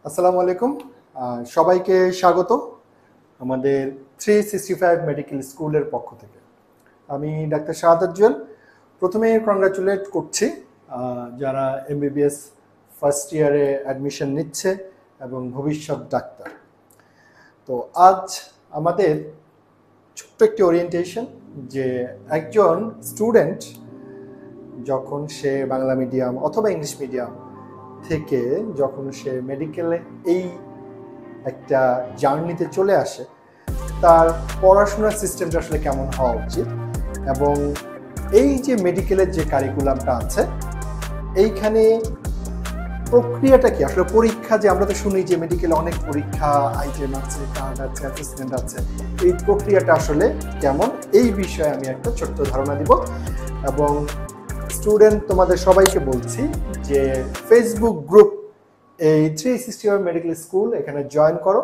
আসসালামু আলাইকুম। সবাইকে স্বাগত আমাদের 365 মেডিকেল স্কুলের পক্ষ থেকে। আমি ডাক্তার শাহাদাত জুয়েল। প্রথমে কংগ্রাচুলেট করছি যারা এমবিবিএস ফার্স্ট ইয়ারে অ্যাডমিশন নিচ্ছে এবং ভবিষ্যৎ ডাক্তার। তো আজ আমাদের ছোট্ট একটি ওরিয়েন্টেশন যে একজন স্টুডেন্ট যখন সে বাংলা মিডিয়াম অথবা ইংলিশ মিডিয়াম থেকে যখন সে মেডিকেলে এই একটা জার্নিতে চলে আসে, তার পড়াশোনার সিস্টেমটা আসলে কেমন হওয়া উচিত এবং এই যে মেডিকেলের যে কারিকুলামটা আছে এইখানে প্রক্রিয়াটা কি আসলে পরীক্ষা যে আমরা তো শুনি যে মেডিকেলে অনেক পরীক্ষা আইটেম আছে, কার্ড আছে, অ্যাসেসমেন্ট আছে, এই প্রক্রিয়াটা আসলে কেমন এই বিষয়ে আমি একটা ছোট্ট ধারণা দিব। এবং স্টুডেন্ট তোমাদের সবাইকে বলছি যে ফেসবুক গ্রুপ এই 365 মেডিকেল স্কুল এখানে জয়েন করো।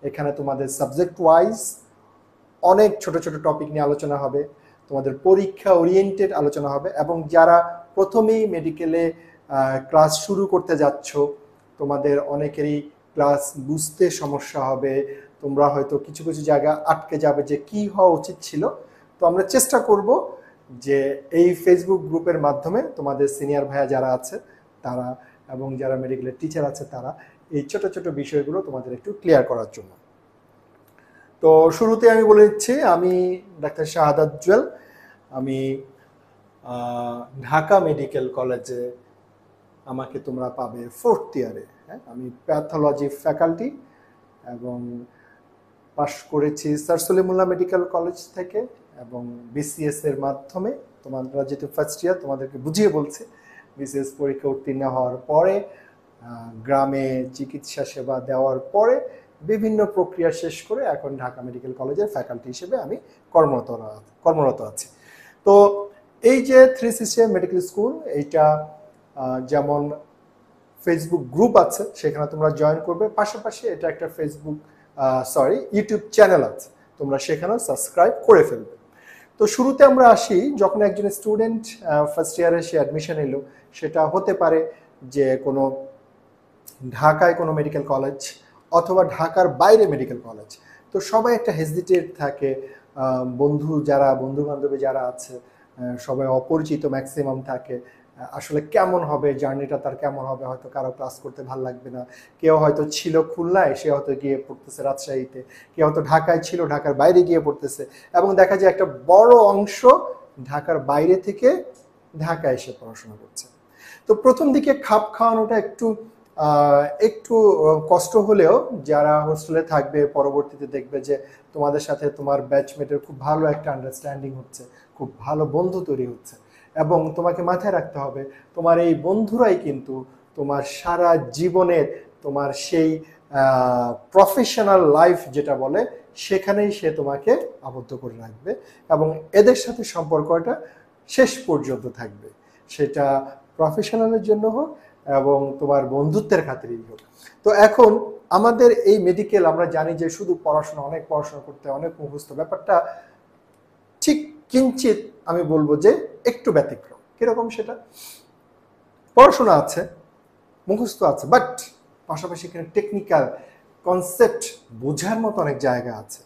এখানে তোমাদের সাবজেক্ট ওয়াইজ অনেক ছোট ছোট টপিক নিয়ে আলোচনা হবে, তোমাদের পরীক্ষা ওরিয়েন্টেড আলোচনা হবে এবং যারা প্রথমেই মেডিকেলে ক্লাস শুরু করতে যাচ্ছ তোমাদের অনেকেরই ক্লাস বুঝতে সমস্যা হবে, তোমরা হয়তো কিছু কিছু জায়গা আটকে যাবে যে কি হওয়া উচিত ছিল। তো আমরা চেষ্টা করব যে এই ফেসবুক গ্রুপের মাধ্যমে তোমাদের সিনিয়র ভাইয়া যারা আছে তারা এবং যারা মেডিকেলের টিচার আছে তারা এই ছোট ছোট বিষয়গুলো তোমাদের একটু ক্লিয়ার করার জন্য। তো শুরুতে আমি বলে দিচ্ছি আমি ডাক্তার শাহাদাত জুয়েল। আমি ঢাকা মেডিকেল কলেজে আমাকে তোমরা পাবে ফোর্থ ইয়ারে। হ্যাঁ, আমি প্যাথোলজি ফ্যাকাল্টি এবং পাশ করেছি স্যার সলিমুল্লাহ মেডিকেল কলেজ থেকে এবং বিসিএস এর মাধ্যমে। তোমরা যেহেতু ফার্স্ট ইয়ার তোমাদেরকে বুঝিয়ে বলছি, বিসিএস পরীক্ষা উত্তীর্ণ হওয়ার পরে গ্রামে চিকিৎসা সেবা দেওয়ার পরে বিভিন্ন প্রক্রিয়া শেষ করে এখন ঢাকা মেডিকেল কলেজের ফ্যাকাল্টি হিসেবে আমি কর্মরত আছি। তো এই যে 365 মেডিকেল স্কুল এইটা যেমন ফেসবুক গ্রুপ আছে সেখানে তোমরা জয়েন করবে, পাশাপাশি এটা একটা ইউটিউব চ্যানেল আছে, তোমরা সেখানেও সাবস্ক্রাইব করে ফেলবে। তো শুরুতে আমরা আসি, যখন একজন স্টুডেন্ট ফার্স্ট ইয়ারে সে অ্যাডমিশন এলো, সেটা হতে পারে যে কোনো ঢাকায় কোনো মেডিকেল কলেজ অথবা ঢাকার বাইরে মেডিকেল কলেজ। তো সবাই একটা হেজিটেট থাকে, বন্ধু বান্ধবী যারা আছে সবাই অপরিচিত ম্যাক্সিমাম থাকে, আসলে কেমন হবে জার্নিটা, তার কেমন হবে, হয়তো কারো ক্লাস করতে ভালো লাগবে না, কেউ হয়তো ছিল খুলনায় সে হয়তো গিয়ে পড়তেছে রাজশাহীতে, কেউ হয়তো ঢাকায় ছিল ঢাকার বাইরে গিয়ে পড়তেছে, এবং দেখা যায় একটা বড় অংশ ঢাকার বাইরে থেকে ঢাকায় এসে পড়াশোনা করছে। তো প্রথম দিকে খাপ খাওয়ানোটা একটু কষ্ট হলেও যারা হোস্টেলে থাকবে পরবর্তীতে দেখবে যে তোমাদের সাথে তোমার ব্যাচমেটের খুব ভালো একটা আন্ডারস্ট্যান্ডিং হচ্ছে, খুব ভালো বন্ধু তৈরি হচ্ছে। এবং তোমাকে মাথায় রাখতে হবে তোমার এই বন্ধুরাই কিন্তু তোমার সারা জীবনের তোমার সেই প্রফেশনাল লাইফ যেটা বলে সেখানেই সে তোমাকে আবদ্ধ করে রাখবে এবং এদের সাথে সম্পর্কটা শেষ পর্যন্ত থাকবে, সেটা প্রফেশনালের জন্য হোক এবং তোমার বন্ধুত্বের খাতিরেই হোক। তো এখন আমাদের এই মেডিকেল আমরা জানি যে শুধু অনেক পড়াশোনা করতে, অনেক মুখস্থ, ব্যাপারটা ঠিক কিঞ্চিত আমি বলবো যে একটু ব্যতিক্রম। কিরকম? সেটা পড়াশোনা আছে, মুখস্থ আছে, বাট পাশাপাশি এখানে টেকনিক্যাল কনসেপ্ট বোঝার মতো অনেক জায়গা আছে।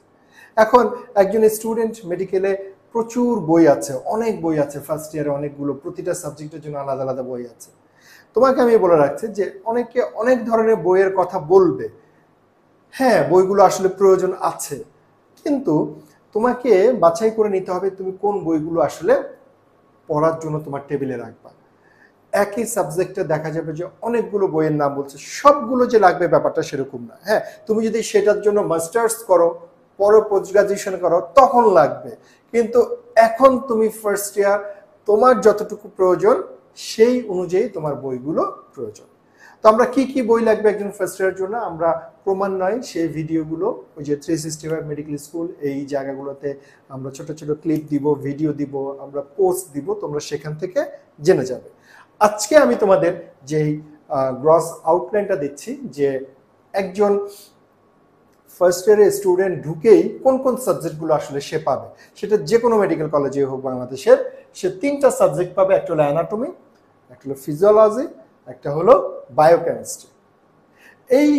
এখন একজন স্টুডেন্ট মেডিকেলে প্রচুর বই আছে, অনেক বই আছে, ফার্স্ট ইয়ারে অনেকগুলো, প্রতিটা সাবজেক্টের জন্য আলাদা আলাদা বই আছে। তোমাকে আমি বলে রাখছি যে অনেকে অনেক ধরনের বইয়ের কথা বলবে, হ্যাঁ বইগুলো আসলে প্রয়োজন আছে, কিন্তু তোমাকে বাছাই করে নিতে হবে তুমি কোন বইগুলো আসলে পড়ার জন্য তোমার টেবিলে রাখবা। একই সাবজেক্টে দেখা যাবে যে অনেকগুলো বইয়ের নাম বলছে, সবগুলো যে লাগবে ব্যাপারটা সেরকম না। হ্যাঁ, তুমি যদি সেটার জন্য মাস্টার্স করো, পরে পোস্ট গ্রাজুয়েশন করো, তখন লাগবে, কিন্তু এখন তুমি ফার্স্ট ইয়ার, তোমার যতটুকু প্রয়োজন সেই অনুযায়ী তোমার বইগুলো প্রয়োজন। তো আমরা কি কি বই লাগবে একজন ফার্স্ট ইয়ারের জন্য আমরা ক্রমান্বয়ে সেই ভিডিওগুলো ওই যে 365 মেডিকেল স্কুল এই জায়গাগুলোতে আমরা ছোট ছোট ক্লিপ দিব, ভিডিও দিব, আমরা পোস্ট দিব, তোমরা সেখান থেকে জেনে যাবে। আজকে আমি তোমাদের যেই গ্রস আউটলাইনটা দিচ্ছি যে একজন ফার্স্ট ইয়ারের স্টুডেন্ট ঢুকেই কোন কোন সাবজেক্টগুলো আসলে সে পাবে, সেটা যে কোনো মেডিকেল কলেজে হোক বাংলাদেশের, সে 3টা সাবজেক্ট পাবে। একটা হলো অ্যানাটমি, একটা হলো ফিজিওলজি, একটা হলো বায়োকেমিস্ট্রি। এই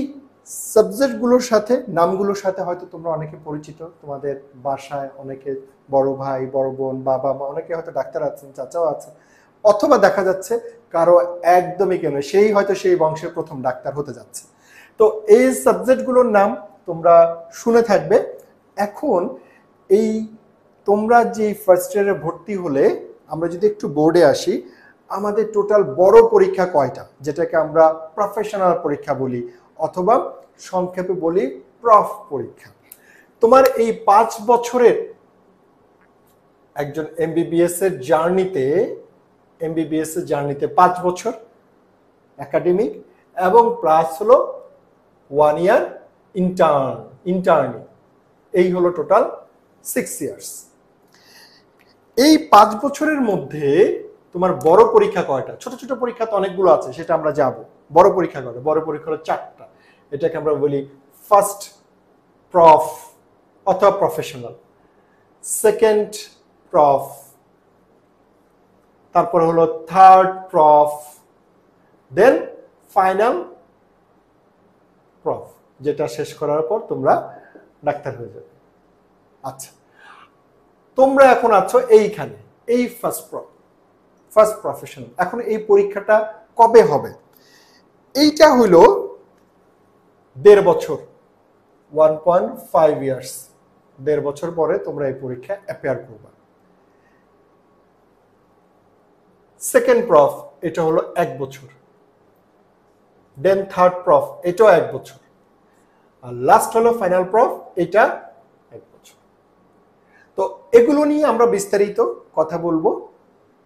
সাবজেক্টগুলোর সাথে, নামগুলোর সাথে হয়তো তোমরা অনেকে পরিচিত, তোমাদের বাসায় অনেকে বড় ভাই, বড় বোন, বাবা মা অনেকে হয়তো ডাক্তার আছেন, চাচাও আছেন, অথবা দেখা যাচ্ছে কারো একদমই কেন সেই হয়তো সেই বংশের প্রথম ডাক্তার হতে যাচ্ছে। তো এই সাবজেক্টগুলোর নাম তোমরা শুনে থাকবে। এখন এই তোমরা যে ফার্স্ট ইয়ারে ভর্তি হলে, আমরা যদি একটু বোর্ডে আসি, আমাদের টোটাল বড় পরীক্ষা কয়টা, যেটাকে আমরা প্রফেশনাল পরীক্ষা বলি অথবা সংক্ষেপে বলি প্রফ পরীক্ষা। তোমার এই 5 বছরের একজন এমবিবিএস এর জার্নিতে 5 বছর একাডেমিক এবং প্লাস হলো 1 ইয়ার ইন্টার্নি, এই হলো টোটাল 6 ইয়ার্স। এই 5 বছরের মধ্যে তোমার বড় পরীক্ষা কয়টা? ছোট ছোট পরীক্ষা তো অনেকগুলো আছে, সেটা আমরা যাব। বড় পরীক্ষা কয়টা? বড় পরীক্ষা হলো 4টা। এটাকে আমরা বলি ফার্স্ট প্রফ অথবা প্রফেশনাল, সেকেন্ড প্রফ, তারপর হলো third prof, then final prof, যেটা শেষ করার পর তোমরা ডাক্তার হয়ে যাবে। আচ্ছা, তোমরা এখন আছো এইখানে, এই ফার্স্ট প্রফেশনাল। এখন এই পরীক্ষাটা কবে হবে? এইটা হইল 1.5 বছর, 1.5 ইয়ার্স। 1.5 বছর পরে তোমরা এই পরীক্ষা অ্যাপিয়ার করবে। সেকেন্ড প্রফ, এটা হলো 1 বছর। দেন থার্ড প্রফ, এটাও 1 বছর। আর লাস্ট হলো ফাইনাল প্রফ, এটা 1 বছর। তো এগুলো নিয়ে আমরা বিস্তারিত কথা বলবো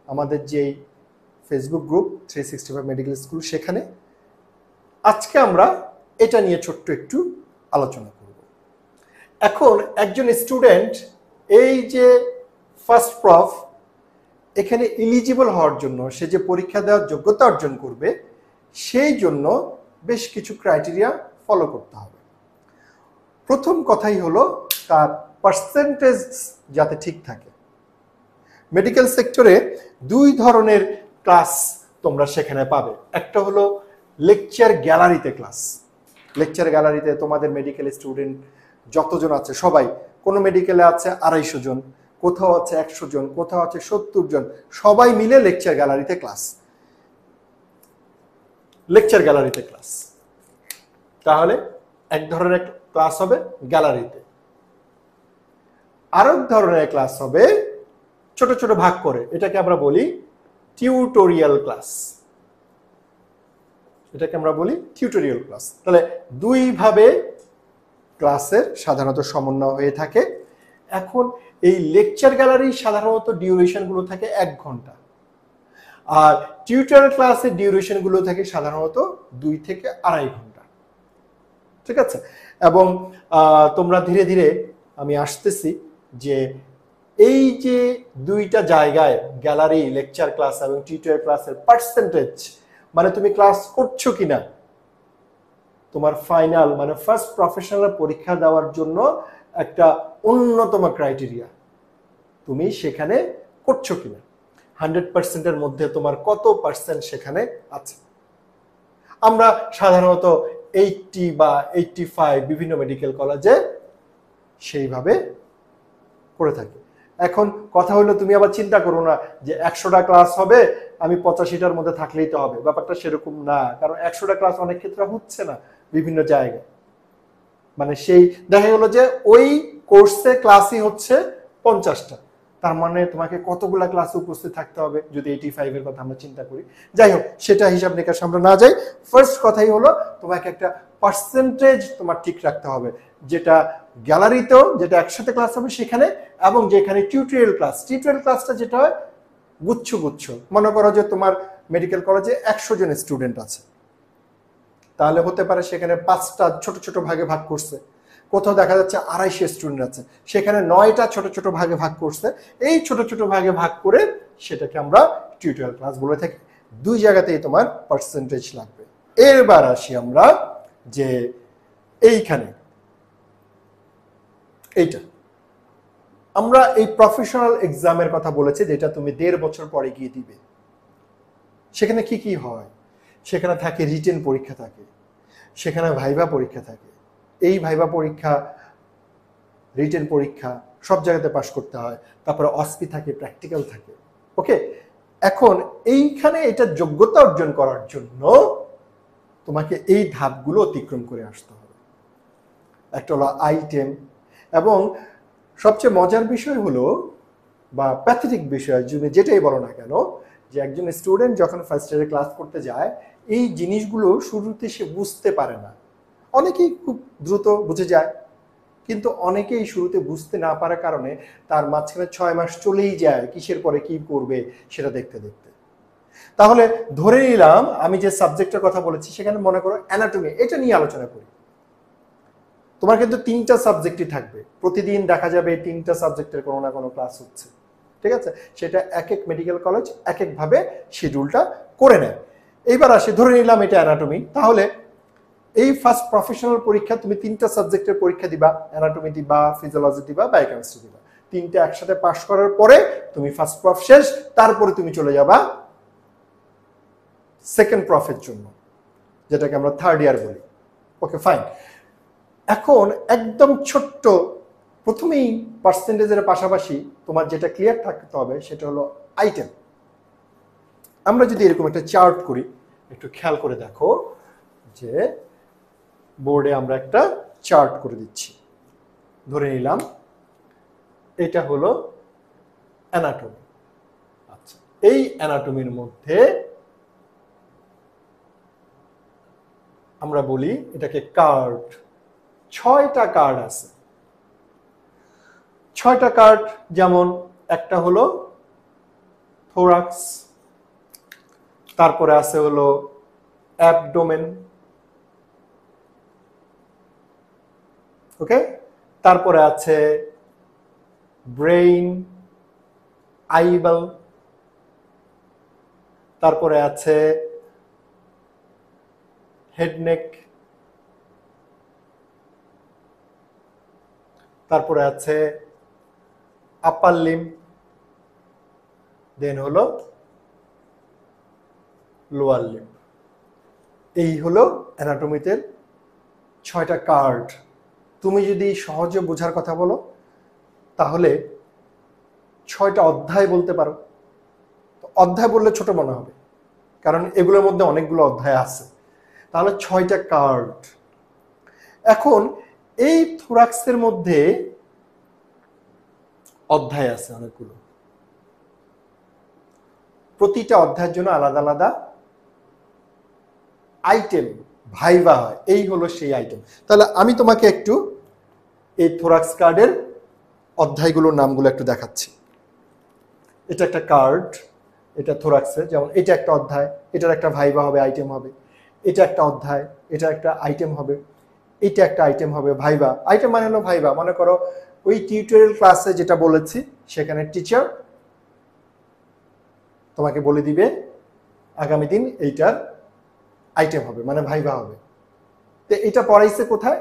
আমাদের যে ফেসবুক গ্রুপ 365 মেডিকেল স্কুল, সেখানে। আজকে আমরা এটা নিয়ে ছোট্ট একটু আলোচনা করব। এখন একজন স্টুডেন্ট এই যে ফার্স্ট প্রফ, এখানে এলিজিবল হওয়ার জন্য, সে যে পরীক্ষা দেওয়ার যোগ্যতা অর্জন করবে, সেই জন্য বেশ কিছু ক্রাইটেরিয়া ফলো করতে হবে। প্রথম কথাই হলো তার পার্সেন্টেজ যাতে ঠিক থাকে। মেডিকেল সেক্টরে 2 ধরনের ক্লাস তোমরা সেখানে পাবে। একটা হলো লেকচার গ্যালারিতে ক্লাস। লেকচার গ্যালারিতে তোমাদের মেডিকেল স্টুডেন্ট যতজন আছে সবাই, কোনো মেডিকেলে আছে 250 জন, কোথাও আছে 100 জন, কোথাও আছে 70 জন, সবাই মিলে লেকচার গ্যালারিতে ক্লাস। লেকচার গ্যালারিতে ক্লাস, তাহলে এক ধরনের ক্লাস হবে গ্যালারিতে। আরেক ধরনের ক্লাস হবে ছোট ছোট ভাগ করে, এটাকে আমরা বলি টিউটোরিয়াল ক্লাস। এটাকে আমরা বলি টিউটোরিয়াল ক্লাস। তাহলে 2 ভাবে ক্লাসের সাধারণত সমন্বয় হয়ে থাকে। এখন এই লেকচার গ্যালারি সাধারণত ডিউরেশন গুলো থাকে 1 ঘন্টা, আর টিউটোরিয়াল ক্লাসের ডিউরেশন গুলো থাকে সাধারণত 2 থেকে 2.5 ঘন্টা। ঠিক আছে? এবং তোমরা ধীরে ধীরে, আমি আসতেছি, যে এই যে 2টা জায়গায় গ্যালারি, লেকচার ক্লাস এবং টিউটোরিয়াল ক্লাসের পার্সেন্টেজ, মানে তুমি ক্লাস করছো কিনা, তোমার ফাইনাল মানে ফার্স্ট প্রফেশনাল পরীক্ষা দেওয়ার জন্য একটা অন্যতম ক্রাইটেরিয়া, তুমি সেখানে করছো কিনা। 100%-এর মধ্যে তোমার কত পার্সেন্ট সেখানে আছে। আমরা সাধারণত 80 বা 85 বিভিন্ন মেডিকেল কলেজে সেইভাবে করে থাকি। এখন কথা হলো, তুমি আবার চিন্তা করো না যে 100টা ক্লাস হবে, আমি 85টার মধ্যে থাকলেই তো হবে। ব্যাপারটা সেরকম না, কারণ 100টা ক্লাস অনেক ক্ষেত্রে হচ্ছে না বিভিন্ন জায়গায়। মানে সেই দেখা গেল যে ওই কোর্সে ক্লাসই হচ্ছে 50টা, তার মানে তোমাকে কতগুলা ক্লাসে উপস্থিত থাকতে হবে যদি 85-এর কথা আমরা চিন্তা করি। যাই হোক, সেটা হিসাব নিকাশ আমরা না যাই। ফার্স্ট কথাই হলো তোমাকে একটা পার্সেন্টেজ তোমার ঠিক রাখতে হবে, যেটা গ্যালারিতেও যেটা একসাথে ক্লাস হবে সেখানে, এবং যেখানে টিউটোরিয়াল ক্লাসটা যেটা হয় গুচ্ছ গুচ্ছ। মনে করো যে তোমার মেডিকেল কলেজে 100 জন স্টুডেন্ট আছে, তাহলে হতে পারে সেখানে 5টা ছোট ছোট ভাগে ভাগ করছে। কোথাও দেখা যাচ্ছে 250 স্টুডেন্ট আছে, সেখানে 9টা ছোট ছোট ভাগে ভাগ করছে। এই ছোট ছোট ভাগে ভাগ করে সেটাকে আমরা টিউটোরিয়াল ক্লাস বলে থাকি। 2 জায়গাতেই তোমার পার্সেন্টেজ লাগবে। এরবার আসি আমরা যে এইখানে, এইটা আমরা এই প্রফেশনাল এক্সামের কথা বলেছি, যেটা তুমি 1.5 বছর পরে গিয়ে দিবে। সেখানে কি কি হয়? সেখানে থাকে রিটেন পরীক্ষা থাকে, সেখানে ভাইভা পরীক্ষা থাকে। এই ভাইভা পরীক্ষা, রিটেন পরীক্ষা সব জায়গাতে পাশ করতে হয়। তারপরে অসপি থাকে, প্র্যাকটিক্যাল থাকে। ওকে, এখন এইখানে এটা যোগ্যতা অর্জন করার জন্য তোমাকে এই ধাপগুলো অতিক্রম করে আসতে হবে। একটা হলো আইটেম, এবং সবচেয়ে মজার বিষয় হলো বা প্যাথেটিক বিষয়, তুমি যেটাই বলো না কেন, যে একজন স্টুডেন্ট যখন ফার্স্ট ইয়ারে ক্লাস করতে যায় এই জিনিসগুলো শুরুতে সে বুঝতে পারে না। অনেকেই খুব দ্রুত বুঝে যায়, কিন্তু অনেকেই শুরুতে বুঝতে না পারার কারণে তার মাঝখানে 6 মাস চলেই যায় কিসের পরে কি করবে সেটা দেখতে দেখতে। তাহলে ধরে নিলাম আমি যে সাবজেক্টের কথা বলেছি সেখানে মনে করো অ্যানাটমি, এটা নিয়ে আলোচনা করি। তোমার কিন্তু 3টা সাবজেক্টই থাকবে, প্রতিদিন দেখা যাবে 3টা সাবজেক্টের কোনো না কোনো ক্লাস হচ্ছে, ঠিক আছে? সেটা এক এক মেডিকেল কলেজ এক একভাবে শিডিউলটা করে নেয়। এইবার আসে, ধরে নিলাম এটা অ্যানাটমি, তাহলে এই ফার্স্ট প্রফেশনাল পরীক্ষা তুমি 3টা সাবজেক্টের পরীক্ষা দিবা, অ্যানাটমি দিবা, ফিজিওলজি দিবা, বায়োকেমিস্ট্রি দিবা। 3টা একসাথে পাশ করার পরে তুমি ফার্স্ট প্রফ শেষ, তারপরে তুমি চলে যাবা সেকেন্ড প্রফের জন্য, যেটাকে আমরা থার্ড ইয়ার বলি। ওকে, ফাইন। এখন একদম ছোট্ট প্রথমেই পার্সেন্টেজের পাশাপাশি তোমার যেটা ক্লিয়ার থাকতে হবে সেটা হলো আইটেম। আমরা যদি এরকম একটা চার্ট করি, একটু খেয়াল করে দেখো যে বোর্ডে আমরা একটা চার্ট করে দিচ্ছি। ধরে নিলাম এটা হলো অ্যানাটমি। আচ্ছা, এই অ্যানাটমির মধ্যে আমরা বলি এটাকে কার্ড। 6টা কার্ড আছে। 6টা কার্ড, যেমন একটা হলো থোরাক্স, তারপরে আছে হলো অ্যাবডোমেন, ওকে, তারপরে আছে ব্রেইন, আইবল, তারপরে আছে হেড নেক, তারপরে আছে আপার লিম, দেন হলো লোয়ার লিম। এই হলো অ্যানাটমিতে 6টা কার্ড। তুমি যদি সহজে বোঝার কথা বলো তাহলে 6টা অধ্যায় বলতে পারো। অধ্যায় বললে ছোট মনে হবে, কারণ এগুলোর মধ্যে অনেকগুলো অধ্যায় আছে। তাহলে 6টা কার্ড। এখন এই থোরাক্সের মধ্যে অধ্যায় আছে অনেকগুলো, প্রতিটা অধ্যায়ের জন্য আলাদা আলাদা আইটেম, ভাইভা হয়। এই হলো সেই আইটেম। তাহলে আমি তোমাকে একটু এই থোরাক্স কার্ডের অধ্যায়গুলোর নামগুলো একটু দেখাচ্ছি। এটা একটা কার্ড, এটা থোরাক্সের, যেমন এটা একটা অধ্যায়, এটার একটা ভাইভা হবে, আইটেম হবে। এটা একটা অধ্যায়, এটা একটা আইটেম হবে, এটা একটা আইটেম হবে, ভাইভা। আইটেম মানে হলো ভাইভা। মনে করো ওই টিউটোরিয়াল ক্লাসে যেটা বলেছি সেখানে টিচার তোমাকে বলে দিবে আগামী দিন এইটার আইটেম হবে, মানে ভাইভা হবে। তো এটা পড়াইছে কোথায়?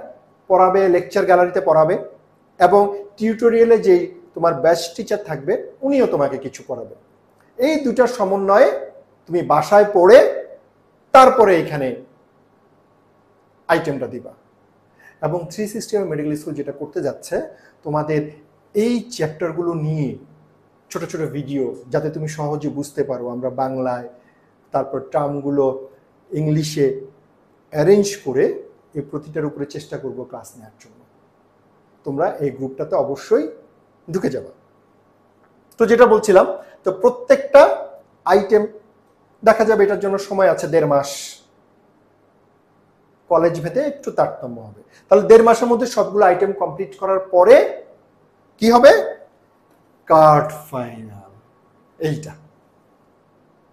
পড়াবে লেকচার গ্যালারিতে পড়াবে, এবং টিউটোরিয়ালে যেই তোমার ব্যাচ টিচার থাকবে উনিও তোমাকে কিছু পড়াবে। এই দুটার সমন্বয়ে তুমি বাসায় পড়ে তারপরে এখানে আইটেমটা দিবা। এবং 360 মেডিকেল স্কুল যেটা করতে যাচ্ছে, তোমাদের এই চ্যাপ্টারগুলো নিয়ে ছোট ছোট ভিডিও, যাতে তুমি সহজে বুঝতে পারো, আমরা বাংলায়, তারপর টার্মগুলো ইংলিশে অ্যারেঞ্জ করে এই প্রতিটার উপরে চেষ্টা করব ক্লাস নেওয়ার জন্য। তোমরা এই গ্রুপটাতে অবশ্যই ঢুকে যাবে। তো যেটা বলছিলাম, তো প্রত্যেকটা আইটেম দেখা যাবে এটার জন্য সময় আছে 1.5 মাস। কলেজ ভেদে একটু তারতম্য হবে। তাহলে 1.5 মাসের মধ্যে সবগুলো আইটেম কমপ্লিট করার পরে কি হবে? Card final. এইটা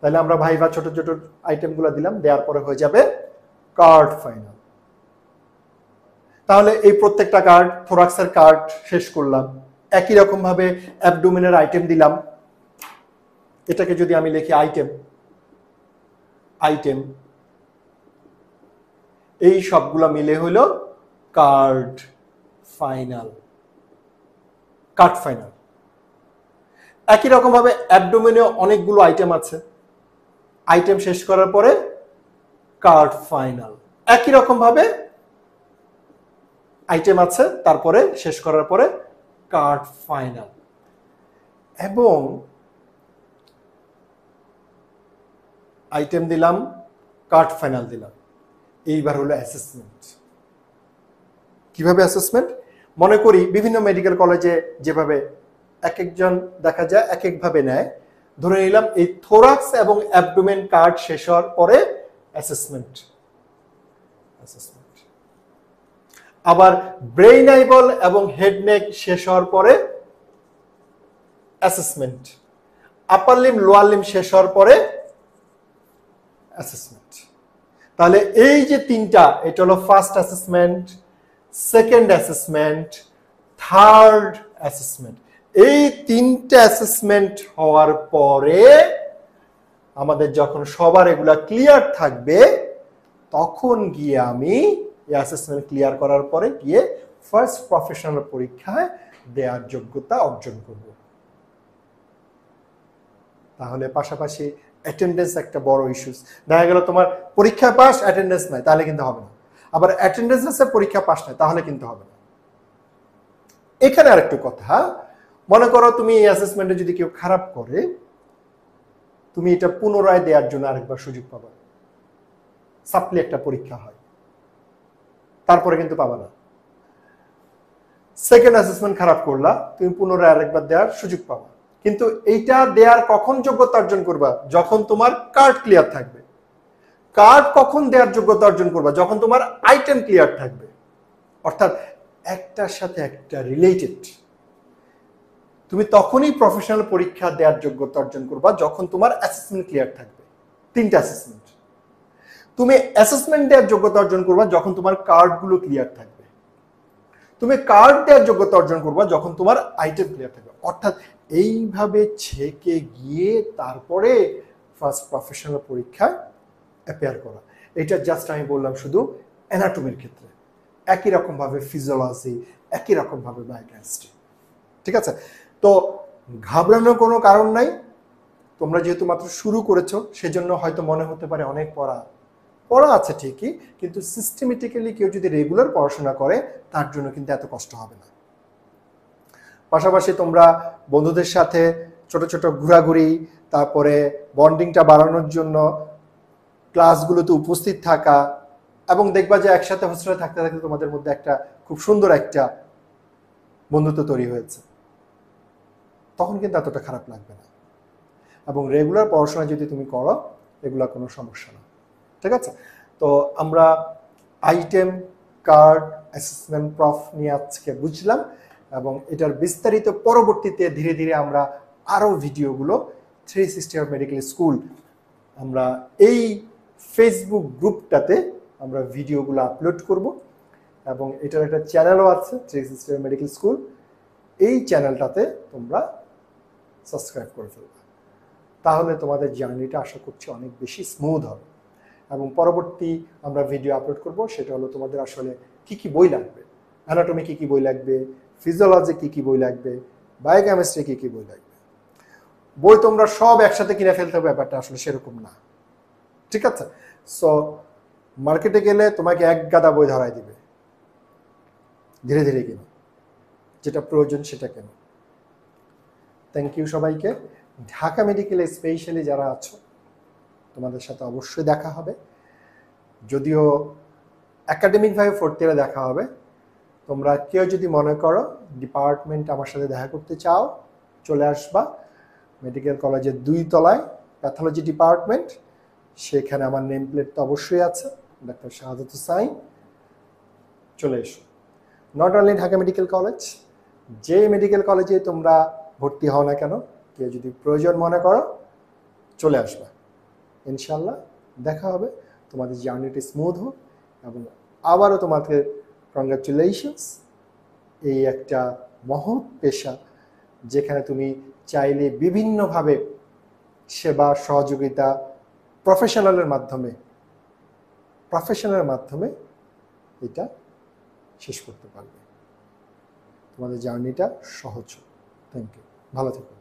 তাহলে আমরা ভাইভা ছোট ছোট আইটেমগুলো দিলাম, দেওয়ার পরে হয়ে যাবে কার্ড ফাইনাল। তাহলে এই প্রত্যেকটা কার্ড, থোরাক্সের কার্ড শেষ করলাম। একই রকম ভাবে অ্যাবডোমেনের আইটেম দিলাম। এটাকে যদি আমি লিখি আইটেম, আইটেম, এই সবগুলো মিলে হলো কার্ড ফাইনাল। Card final. একই রকম ভাবে অ্যাবডোমেনে অনেকগুলো আইটেম আছে। আইটেম শেষ করার পরে কার্ড ফাইনাল। একই রকম ভাবে আইটেম আছে, তারপরে শেষ করার পরে কার্ড ফাইনাল, এবং আইটেম দিলাম, কার্ড ফাইনাল দিলাম। এইবার হলো অ্যাসেসমেন্ট। কিভাবে অ্যাসেসমেন্ট? মনে করি বিভিন্ন মেডিকেল কলেজে যেভাবে এক একজন দেখা যায় এক একভাবে নেয়। ধরে নিলাম এই থোরাক্স এবং অ্যাবডোমেন কার্ড শেষ হওয়ার পরে অ্যাসেসমেন্ট। আবার ব্রেইন আইবল এবং হেড নেক শেষ হওয়ার পরে অ্যাসেসমেন্ট। আপার লিম লোয়ার লিম শেষ হওয়ার পরে অ্যাসেসমেন্ট। তাহলে এই যে তিনটা, এটা হলো first assessment, second assessment, third assessment. এই তিনটা অ্যাসেসমেন্ট হওয়ার পরে আমাদের যখন সবার এগুলা ক্লিয়ার থাকবে, তখন গিয়ে আমি এই অ্যাসেসমেন্ট ক্লিয়ার করার পরে গিয়ে ফার্স্ট প্রফেশনাল পরীক্ষায় দেওয়ার যোগ্যতা অর্জন করব। তাহলে পাশাপাশি অ্যাটেন্ডেন্স একটা বড় ইস্যুস। দেখা গেল তোমার পরীক্ষা পাস, অ্যাটেন্ডেন্স নাই, তাহলে কিন্তু হবে না। আবার অ্যাটেন্ডেন্স আছে, পরীক্ষা পাস নাই, তাহলে কিন্তু হবে না। এখানে আরেকটু কথা, মনে করো তুমি এই অ্যাসেসমেন্টে যদি কেউ খারাপ করে, তুমি এটা পুনরায় দেওয়ার জন্য আরেকবার সুযোগ পাবা। সাপ্লি একটা পরীক্ষা হয়, তারপরে কিন্তু পাবা না। সেকেন্ড অ্যাসেসমেন্ট খারাপ করলা, তুমি পুনরায় আরেকবার দেওয়ার সুযোগ পাবা। কিন্তু এইটা দেওয়ার কখন যোগ্যতা অর্জন করবা? যখন তোমার কার্ড ক্লিয়ার থাকবে। কার্ড কখন দেওয়ার যোগ্যতা অর্জন করবা? যখন তোমার আইটেম ক্লিয়ার থাকবে, অর্থাৎ একটার সাথে একটা রিলেটেড। তুমি তখনই প্রফেশনাল পরীক্ষা দেওয়ার যোগ্যতা অর্জন করবা যখন তোমার অ্যাসেসমেন্ট ক্লিয়ার থাকবে। তিনটা অ্যাসেসমেন্ট। তুমি অ্যাসেসমেন্ট দেওয়ার যোগ্যতা অর্জন করবা যখন তোমার কার্ডগুলো ক্লিয়ার থাকবে। তুমি কার্ড দেওয়ার যোগ্যতা অর্জন করবা যখন তোমার আইটেম ক্লিয়ার থাকবে। অর্থাৎ এইভাবে ছেকে গিয়ে তারপরে ফার্স্ট প্রফেশনাল পরীক্ষায় অ্যাপিয়ার করা। এটা জাস্ট আমি বললাম শুধু অ্যানাটমির ক্ষেত্রে। একই রকমভাবে ফিজিওলজি, একই রকমভাবে বায়োকেমিস্ট্রি। ঠিক আছে? তো ঘাবড়ানোর কোনো কারণ নাই। তোমরা যেহেতু মাত্র শুরু করেছো, সেজন্য হয়তো মনে হতে পারে অনেক পড়া আছে ঠিকই, কিন্তু সিস্টেমেটিক্যালি কেউ যদি রেগুলার পড়াশোনা করে, তার জন্য কিন্তু এত কষ্ট হবে না। পাশাপাশি তোমরা বন্ধুদের সাথে ছোট ছোট ঘোরাঘুরি, তারপরে বন্ডিংটা বাড়ানোর জন্য ক্লাসগুলোতে উপস্থিত থাকা, এবং দেখবা যে একসাথে হোস্টেলে থাকতে থাকতে তোমাদের মধ্যে একটা খুব সুন্দর একটা বন্ধুত্ব তৈরি হয়েছে, তখন কিন্তু এতটা খারাপ লাগবে না। এবং রেগুলার পড়াশোনা যদি তুমি করো, এগুলো কোনো সমস্যা না। ঠিক আছে? তো আমরা আইটেম, কার্ড, অ্যাসেসমেন্ট, প্রফ নিয়ে আজকে বুঝলাম, এবং এটার বিস্তারিত পরবর্তীতে ধীরে ধীরে আমরা আরও ভিডিওগুলো 360 মেডিকেল স্কুল, আমরা এই ফেসবুক গ্রুপটাতে আমরা ভিডিওগুলো আপলোড করব, এবং এটার একটা চ্যানেলও আছে 360 মেডিকেল স্কুল। এই চ্যানেলটাতে তোমরা সাবস্ক্রাইব করে ফেলবে, তাহলে তোমাদের জার্নিটা আশা করছি অনেক বেশি স্মুথ হবে। এবং পরবর্তী আমরা ভিডিও আপলোড করব, সেটা হলো তোমাদের আসলে কি কি বই লাগবে, অ্যানাটমি কি কি বই লাগবে, ফিজিওলজি কি কি বই লাগবে, বায়োকেমিস্ট্রি কি কি বই লাগবে। বই তোমরা সব একসাথে কিনে ফেলতে হবে, ব্যাপারটা আসলে সেরকম না। ঠিক আছে? সো মার্কেটে গেলে তোমাকে এক গাদা বই ধরাই দিবে, ধীরে ধীরে কিনো, যেটা প্রয়োজন সেটা কেন। থ্যাংক ইউ সবাইকে। ঢাকা মেডিকেলে স্পেশালি যারা আছো, তোমাদের সাথে অবশ্যই দেখা হবে, যদিও একাডেমিকভাবে ফোর্থ ইয়ারে দেখা হবে। তোমরা কেউ যদি মনে করো ডিপার্টমেন্ট আমার সাথে দেখা করতে চাও, চলে আসবা মেডিকেল কলেজের 2 তলায় প্যাথোলজি ডিপার্টমেন্ট। সেখানে আমার নেম প্লেট তো অবশ্যই আছে, ডাক্তার শাহাদাত হুসাইন। চলে এসো। Not only Dhaka medical college, যে মেডিকেল কলেজে তোমরা ভর্তি হও না কেন, কেউ যদি প্রয়োজন মনে করো, চলে আসবা। ইনশাল্লাহ দেখা হবে। তোমাদের জার্নিটি স্মুথ হোক, এবং আবারও তোমাকে কংগ্রাচুলেশনস। এই একটা মহৎ পেশা, যেখানে তুমি চাইলে বিভিন্নভাবে সেবা সহযোগিতা প্রফেশনালের মাধ্যমে এটা শেষ করতে পারবে। তোমাদের জার্নিটা সহজ। থ্যাংক ইউ, ভালো থেকো।